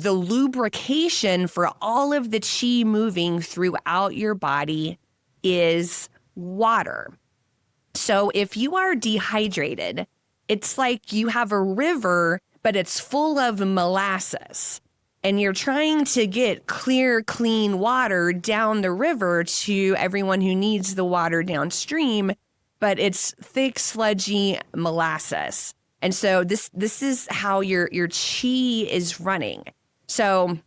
the lubrication for all of the chi moving throughout your body is water. So if you are dehydrated, it's like you have a river, but it's full of molasses. And you're trying to get clear, clean water down the river to everyone who needs the water downstream, but it's thick, sludgy molasses. And so this is how your chi is running. So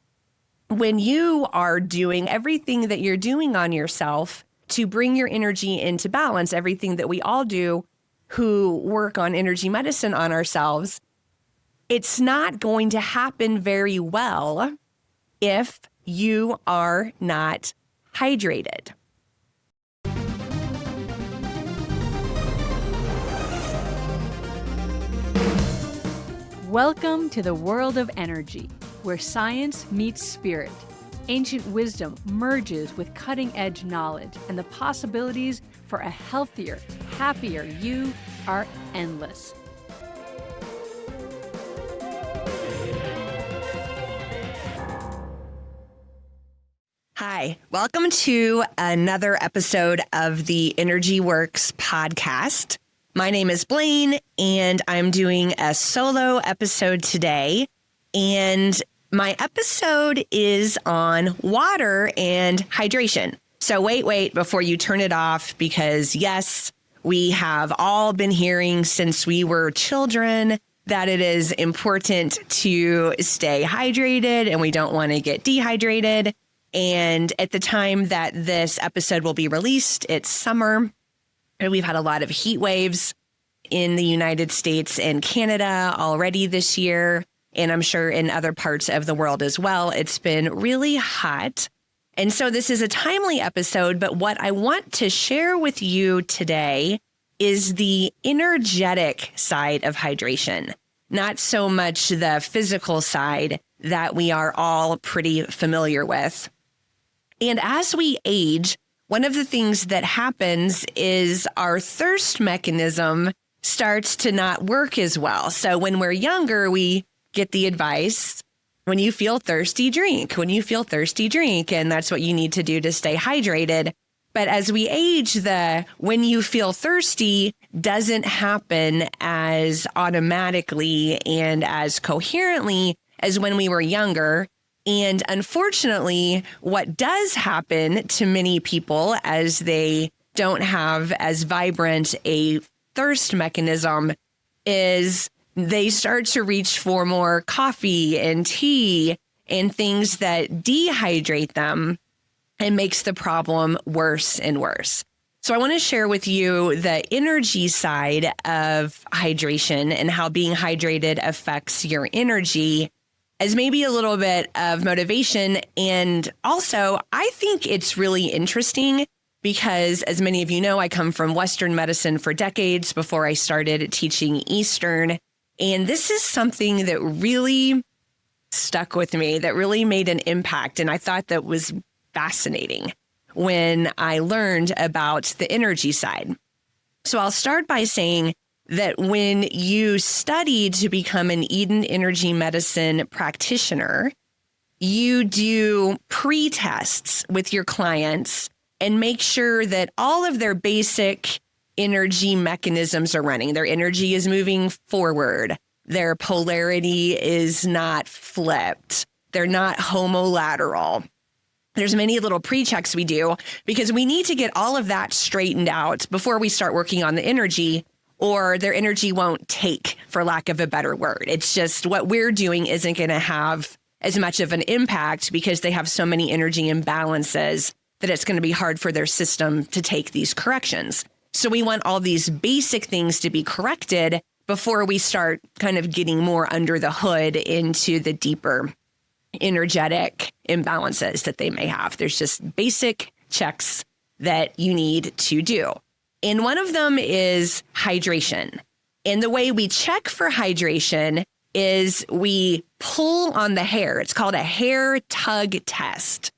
when you are doing everything that you're doing on yourself to bring your energy into balance, everything that we all do who work on energy medicine on ourselves, it's not going to happen very well if you are not hydrated. Welcome to the world of energy, where science meets spirit. Ancient wisdom merges with cutting-edge knowledge, and the possibilities for a healthier, happier you are endless. Hi, welcome to another episode of the Energy Works podcast. My name is Blaine, and I'm doing a solo episode today. And my episode is on water and hydration. So wait before you turn it off, because yes, we have all been hearing since we were children that it is important to stay hydrated and we don't want to get dehydrated. And at the time that this episode will be released, it's summer. And we've had a lot of heat waves in the United States and Canada already this year. And I'm sure in other parts of the world as well. It's been really hot. And so this is a timely episode. But what I want to share with you today is the energetic side of hydration, not so much the physical side that we are all pretty familiar with. And as we age, one of the things that happens is our thirst mechanism starts to not work as well. So when we're younger, we get the advice, when you feel thirsty, drink. When you feel thirsty, drink. And that's what you need to do to stay hydrated. But as we age, the when you feel thirsty doesn't happen as automatically and as coherently as when we were younger. And unfortunately, what does happen to many people as they don't have as vibrant a thirst mechanism is they start to reach for more coffee and tea and things that dehydrate them and makes the problem worse and worse. So I want to share with you the energy side of hydration and how being hydrated affects your energy as maybe a little bit of motivation. And also, I think it's really interesting because, as many of you know, I come from Western medicine for decades before I started teaching Eastern. And this is something that really stuck with me, that really made an impact. And I thought that was fascinating when I learned about the energy side. So I'll start by saying that when you study to become an Eden Energy Medicine practitioner, you do pre-tests with your clients and make sure that all of their basic energy mechanisms are running. Their energy is moving forward. Their polarity is not flipped. They're not homolateral. There's many little pre-checks we do because we need to get all of that straightened out before we start working on the energy, or their energy won't take, for lack of a better word. It's just what we're doing isn't going to have as much of an impact because they have so many energy imbalances that it's going to be hard for their system to take these corrections. So we want all these basic things to be corrected before we start kind of getting more under the hood into the deeper energetic imbalances that they may have. There's just basic checks that you need to do. And one of them is hydration. And the way we check for hydration is we pull on the hair. It's called a hair tug test.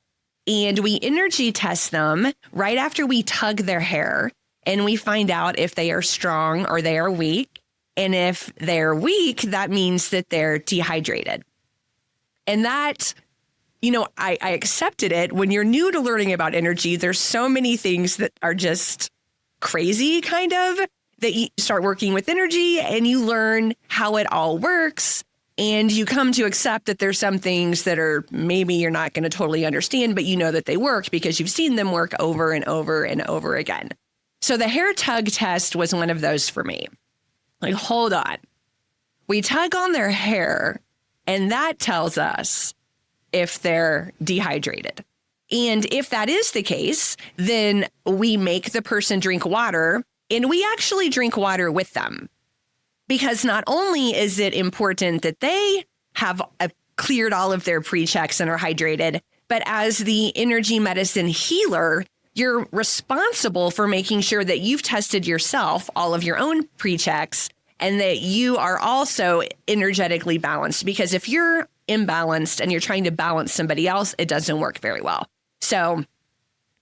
And we energy test them right after we tug their hair. And we find out if they are strong or they are weak. And if they're weak, that means that they're dehydrated. And that, I accepted it. When you're new to learning about energy, there's so many things that are just crazy, kind of, that you start working with energy and you learn how it all works. And you come to accept that there's some things that are maybe you're not going to totally understand, but you know that they work because you've seen them work over and over and over again. So the hair tug test was one of those for me. Like, hold on. We tug on their hair, and that tells us if they're dehydrated. And if that is the case, then we make the person drink water, and we actually drink water with them. Because not only is it important that they have cleared all of their pre-checks and are hydrated, but as the energy medicine healer, you're responsible for making sure that you've tested yourself, all of your own pre-checks, and that you are also energetically balanced. Because if you're imbalanced and you're trying to balance somebody else, it doesn't work very well. So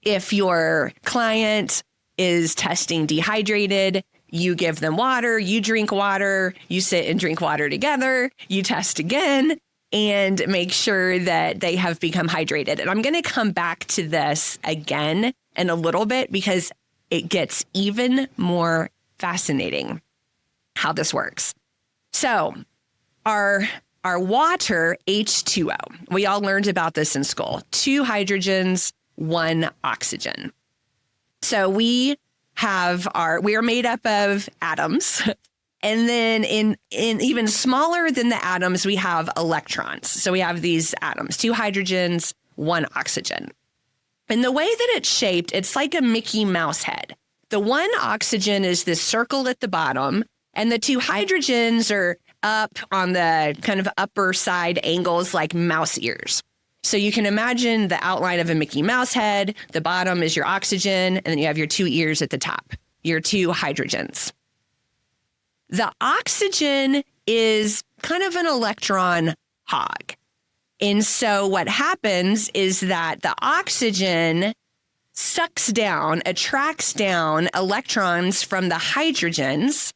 if your client is testing dehydrated, you give them water, you drink water, you sit and drink water together, you test again, and make sure that they have become hydrated. And I'm going to come back to this again in a little bit because it gets even more fascinating how this works. So our water, H2O, we all learned about this in school, 2 hydrogens, 1 oxygen. So we are made up of atoms. And then in even smaller than the atoms, we have electrons. So we have these atoms, 2 hydrogens, 1 oxygen. And the way that it's shaped, it's like a Mickey Mouse head. The 1 oxygen is this circle at the bottom, and the 2 hydrogens are up on the kind of upper side angles like mouse ears. So you can imagine the outline of a Mickey Mouse head. The bottom is your oxygen, and then you have your 2 ears at the top, your 2 hydrogens. The oxygen is kind of an electron hog. And so what happens is that the oxygen attracts down electrons from the hydrogens.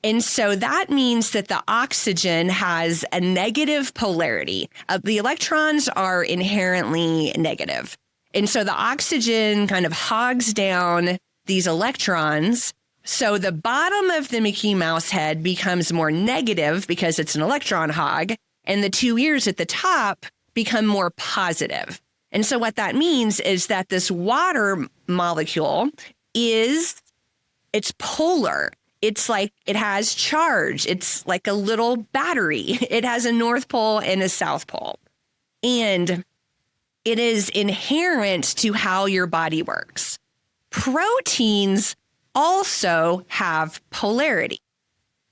And so that means that the oxygen has a negative polarity. The electrons are inherently negative. And so the oxygen kind of hogs down these electrons. So the bottom of the Mickey Mouse head becomes more negative because it's an electron hog, and the 2 ears at the top become more positive. And so what that means is that this water molecule it's polar. It's like it has charge. It's like a little battery. It has a North Pole and a South Pole. And it is inherent to how your body works. Proteins also have polarity.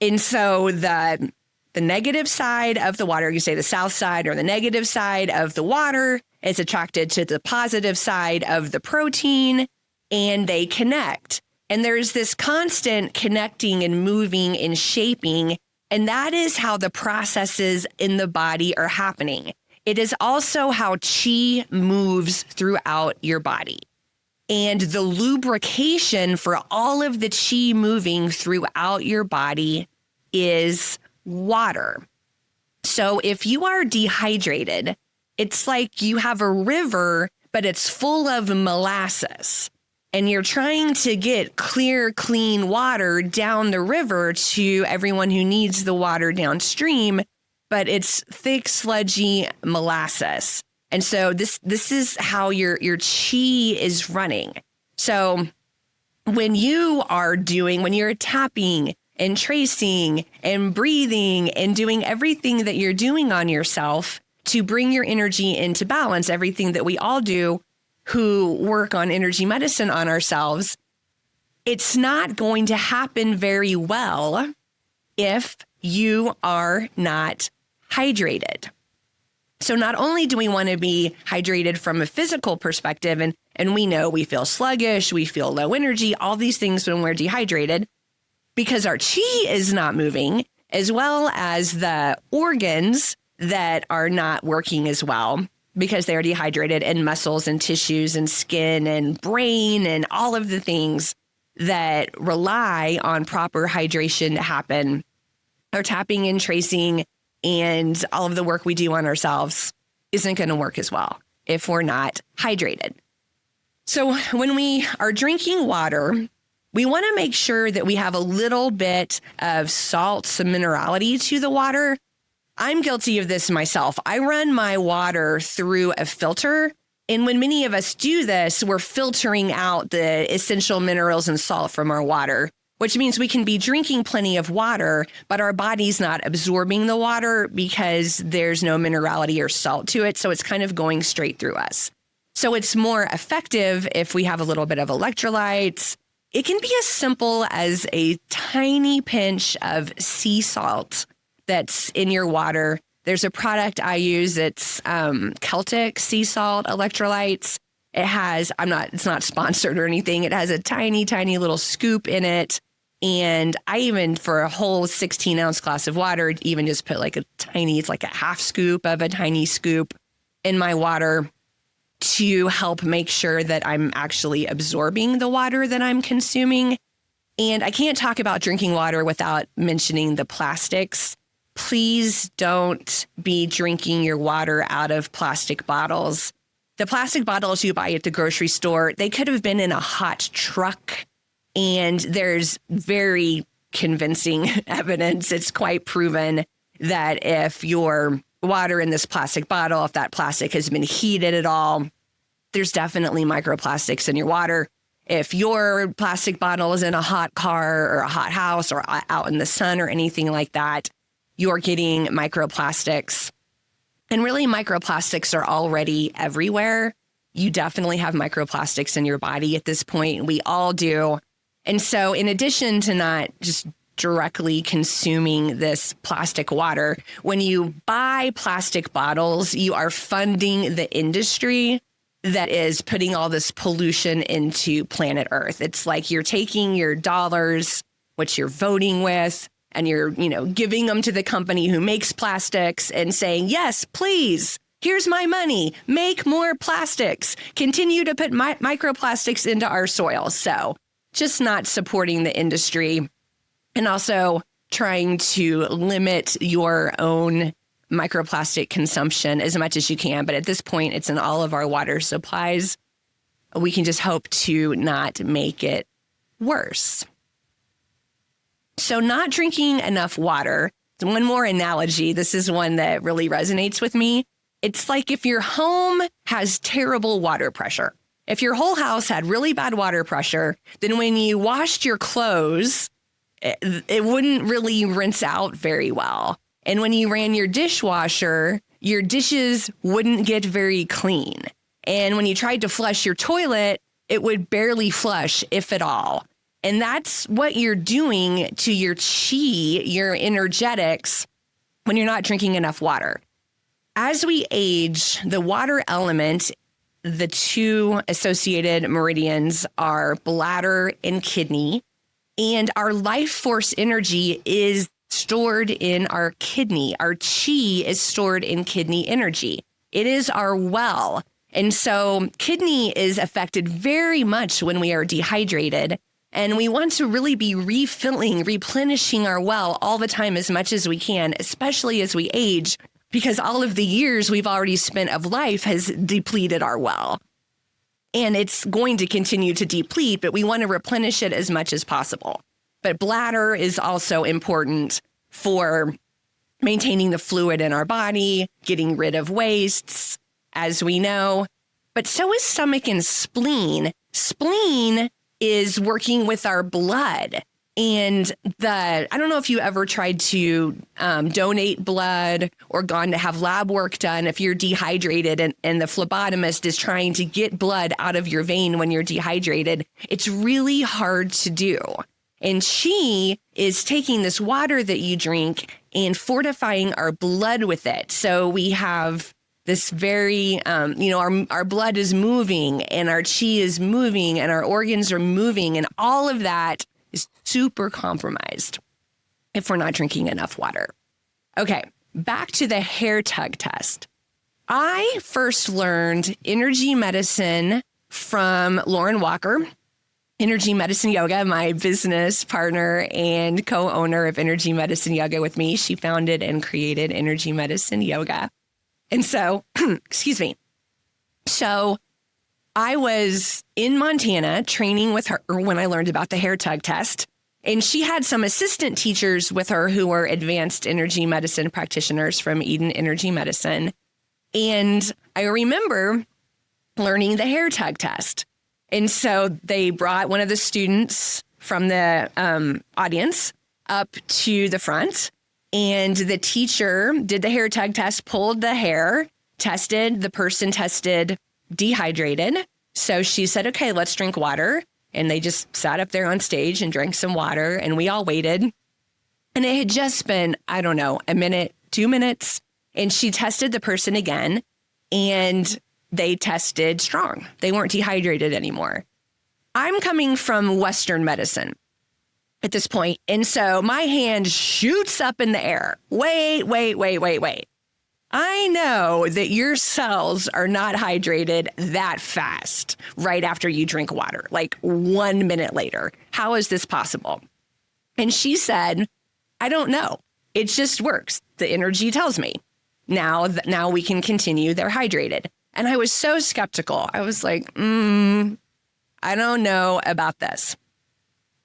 And so the negative side of the water, you say the south side or the negative side of the water, is attracted to the positive side of the protein, and they connect. And there's this constant connecting and moving and shaping, and that is how the processes in the body are happening. It is also how chi moves throughout your body. And the lubrication for all of the chi moving throughout your body is water. So if you are dehydrated, it's like you have a river, but it's full of molasses. And you're trying to get clear, clean water down the river to everyone who needs the water downstream, but it's thick, sludgy molasses. And so this is how your chi is running. So when you're tapping and tracing and breathing and doing everything that you're doing on yourself to bring your energy into balance, everything that we all do who work on energy medicine on ourselves, it's not going to happen very well if you are not hydrated. So not only do we want to be hydrated from a physical perspective, and we know we feel sluggish, we feel low energy, all these things when we're dehydrated, because our chi is not moving, as well as the organs that are not working as well because they are dehydrated, and muscles and tissues and skin and brain and all of the things that rely on proper hydration to happen, or tapping and tracing and all of the work we do on ourselves. isn't going to work as well if we're not hydrated. So when we are drinking water, we want to make sure that we have a little bit of salt, some minerality to the water. I'm guilty of this myself. I run my water through a filter. And when many of us do this, we're filtering out the essential minerals and salt from our water, which means we can be drinking plenty of water, but our body's not absorbing the water because there's no minerality or salt to it. So it's kind of going straight through us. So it's more effective if we have a little bit of electrolytes. It can be as simple as a tiny pinch of sea salt that's in your water. There's a product I use. It's Celtic sea salt electrolytes. It has, it's not sponsored or anything. It has a tiny, tiny little scoop in it. And I even, for a whole 16-ounce glass of water, even just put it's like a half scoop of a tiny scoop in my water to help make sure that I'm actually absorbing the water that I'm consuming. And I can't talk about drinking water without mentioning the plastics. Please don't be drinking your water out of plastic bottles. The plastic bottles you buy at the grocery store, they could have been in a hot truck. And there's very convincing evidence. It's quite proven that if your water in this plastic bottle, if that plastic has been heated at all, there's definitely microplastics in your water. If your plastic bottle is in a hot car or a hot house or out in the sun or anything like that, you're getting microplastics. And really, microplastics are already everywhere. You definitely have microplastics in your body at this point. We all do. And so in addition to not just directly consuming this plastic water, when you buy plastic bottles, you are funding the industry that is putting all this pollution into planet Earth. It's like you're taking your dollars, which you're voting with, and you're, giving them to the company who makes plastics and saying, yes, please, here's my money, make more plastics, continue to put microplastics into our soil. So just not supporting the industry and also trying to limit your own microplastic consumption as much as you can. But at this point, it's in all of our water supplies. We can just hope to not make it worse. So not drinking enough water. One more analogy. This is one that really resonates with me. It's like if your home has terrible water pressure. If your whole house had really bad water pressure, then when you washed your clothes, it wouldn't really rinse out very well. And when you ran your dishwasher, your dishes wouldn't get very clean. And when you tried to flush your toilet, it would barely flush, if at all. And that's what you're doing to your chi, your energetics, when you're not drinking enough water. As we age, the water element, the two associated meridians are bladder and kidney, and our life force energy is stored in our kidney. Our chi is stored in kidney energy. It is our well. And so kidney is affected very much when we are dehydrated. And we want to really be refilling, replenishing our well all the time as much as we can, especially as we age, because all of the years we've already spent of life has depleted our well. And it's going to continue to deplete, but we want to replenish it as much as possible. But bladder is also important for maintaining the fluid in our body, getting rid of wastes, as we know. But so is stomach and spleen. Spleen is working with our blood. And I don't know if you ever tried to donate blood or gone to have lab work done if you're dehydrated and the phlebotomist is trying to get blood out of your vein when you're dehydrated. It's really hard to do. And chi is taking this water that you drink and fortifying our blood with it. So we have this very, our blood is moving and our chi is moving and our organs are moving, and all of that is super compromised if we're not drinking enough water. Okay, back to the hair tug test. I first learned energy medicine from Lauren Walker, Energy Medicine Yoga, my business partner and co-owner of Energy Medicine Yoga with me. She founded and created Energy Medicine Yoga. And so, excuse me. So I was in Montana training with her when I learned about the Hair Tug Test. And she had some assistant teachers with her who were advanced energy medicine practitioners from Eden Energy Medicine. And I remember learning the Hair Tug Test. And so they brought one of the students from the audience up to the front, and the teacher did the hair tug test, pulled the hair, tested, the person tested dehydrated. So she said, okay, let's drink water. And they just sat up there on stage and drank some water, and we all waited. And it had just been, I don't know, a minute, 2 minutes. And she tested the person again, and they tested strong. They weren't dehydrated anymore. I'm coming from Western medicine at this point. And so my hand shoots up in the air. Wait. I know that your cells are not hydrated that fast right after you drink water, like 1 minute later. How is this possible? And she said, I don't know. It just works. The energy tells me. Now we can continue. They're hydrated. And I was so skeptical. I was like, I don't know about this.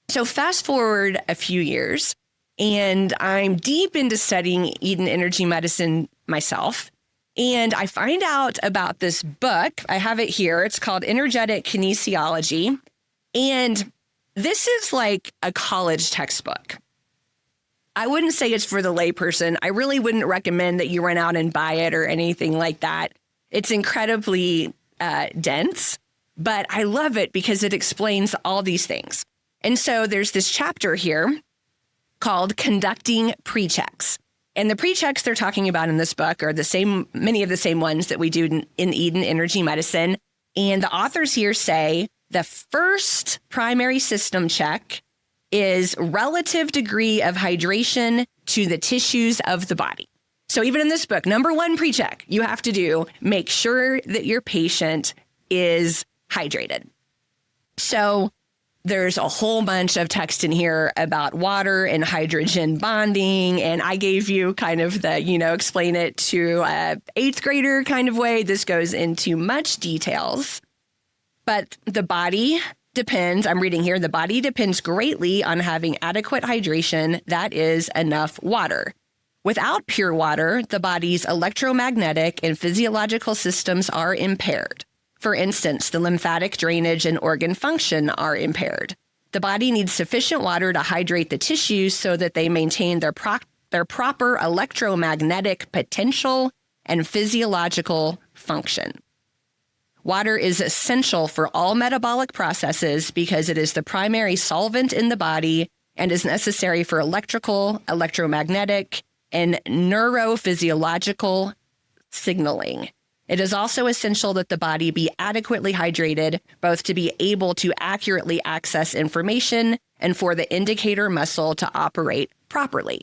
So fast forward a few years, and I'm deep into studying Eden Energy Medicine myself. And I find out about this book. I have it here. It's called Energetic Kinesiology. And this is like a college textbook. I wouldn't say it's for the layperson. I really wouldn't recommend that you run out and buy it or anything like that. It's incredibly dense, but I love it because it explains all these things. And so there's this chapter here called Conducting Pre-Checks. And the pre-checks they're talking about in this book are the same, many of the same ones that we do in Eden Energy Medicine. And the authors here say the first primary system check is relative degree of hydration to the tissues of the body. So even in this book, number one pre-check you have to do, make sure that your patient is hydrated. So there's a whole bunch of text in here about water and hydrogen bonding. And I gave you kind of the, explain it to a 8th grader kind of way. This goes into much details. But the body depends, I'm reading here, the body depends greatly on having adequate hydration, that is enough water. Without pure water, the body's electromagnetic and physiological systems are impaired. For instance, the lymphatic drainage and organ function are impaired. The body needs sufficient water to hydrate the tissues so that they maintain their proper electromagnetic potential and physiological function. Water is essential for all metabolic processes because it is the primary solvent in the body and is necessary for electrical, electromagnetic, and neurophysiological signaling. It is also essential that the body be adequately hydrated, both to be able to accurately access information and for the indicator muscle to operate properly.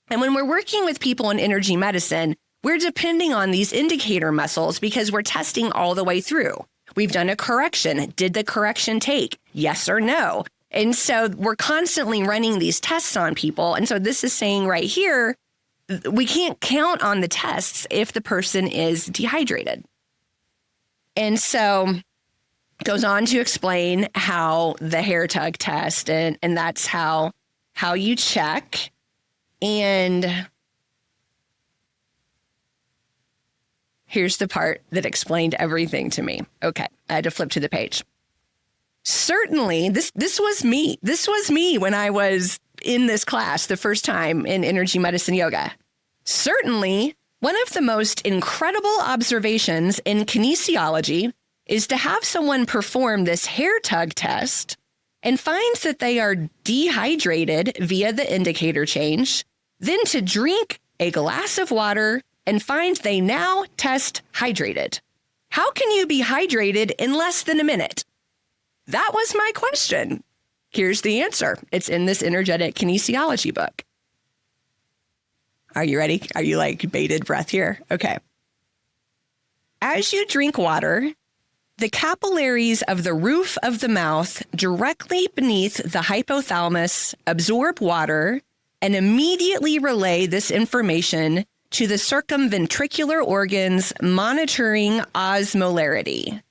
And when we're working with people in energy medicine, we're depending on these indicator muscles because we're testing all the way through. We've done a correction. Did the correction take? Yes or no? And so we're constantly running these tests on people. And so this is saying right here, we can't count on the tests if the person is dehydrated. And so it goes on to explain how the hair tug test, and that's how you check. And here's the part that explained everything to me. Okay, I had to flip to the page. Certainly, this was me. This was me when I was in this class the first time in energy medicine yoga. Certainly, one of the most incredible observations in kinesiology is to have someone perform this hair tug test and finds that they are dehydrated via the indicator change, then to drink a glass of water and find they now test hydrated. How can you be hydrated in less than a minute? That was my question. Here's the answer. It's in this energetic kinesiology book. Are you ready? Are you like bated breath here? Okay. As you drink water, the capillaries of the roof of the mouth directly beneath the hypothalamus absorb water and immediately relay this information to the circumventricular organs monitoring osmolarity.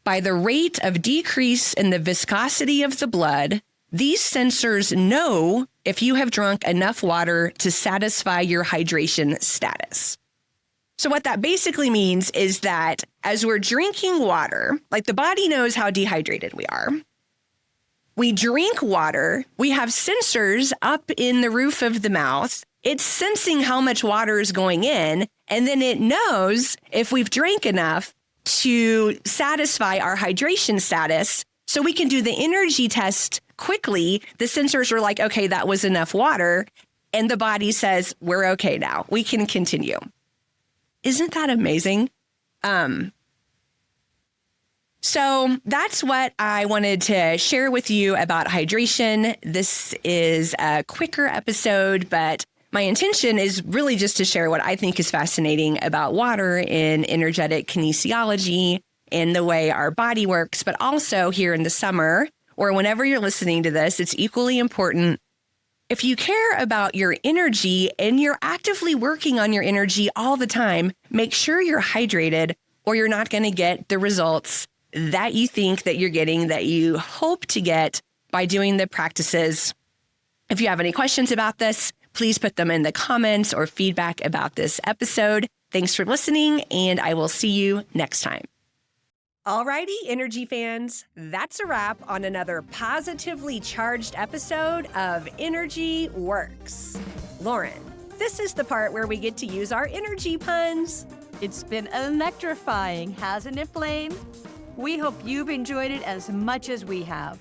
By the rate of decrease in the viscosity of the blood, these sensors know if you have drunk enough water to satisfy your hydration status. So what that basically means is that as we're drinking water, like the body knows how dehydrated we are. We drink water, we have sensors up in the roof of the mouth. It's sensing how much water is going in, and then it knows if we've drank enough to satisfy our hydration status. So we can do the energy test quickly. The sensors are like, okay, that was enough water. And the body says, we're okay now. We can continue. Isn't that amazing? So that's what I wanted to share with you about hydration. This is a quicker episode, but my intention is really just to share what I think is fascinating about water in energetic kinesiology and the way our body works, but also here in the summer or whenever you're listening to this, it's equally important. If you care about your energy and you're actively working on your energy all the time, make sure you're hydrated or you're not going to get the results that you think that you're getting, that you hope to get by doing the practices. If you have any questions about this, please put them in the comments or feedback about this episode. Thanks for listening, and I will see you next time. Alrighty, energy fans, that's a wrap on another positively charged episode of Energy Works. Lauren, this is the part where we get to use our energy puns. It's been electrifying, hasn't it, Blaine? We hope you've enjoyed it as much as we have.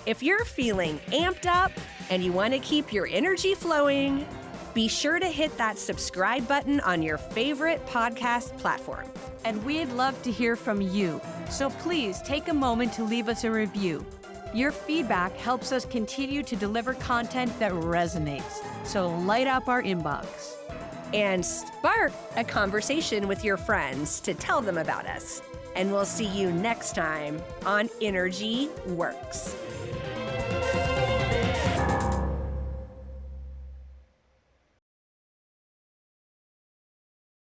If you're feeling amped up and you want to keep your energy flowing, be sure to hit that subscribe button on your favorite podcast platform. And we'd love to hear from you, so please take a moment to leave us a review. Your feedback helps us continue to deliver content that resonates, so light up our inbox. And spark a conversation with your friends to tell them about us. And we'll see you next time on Energy Works.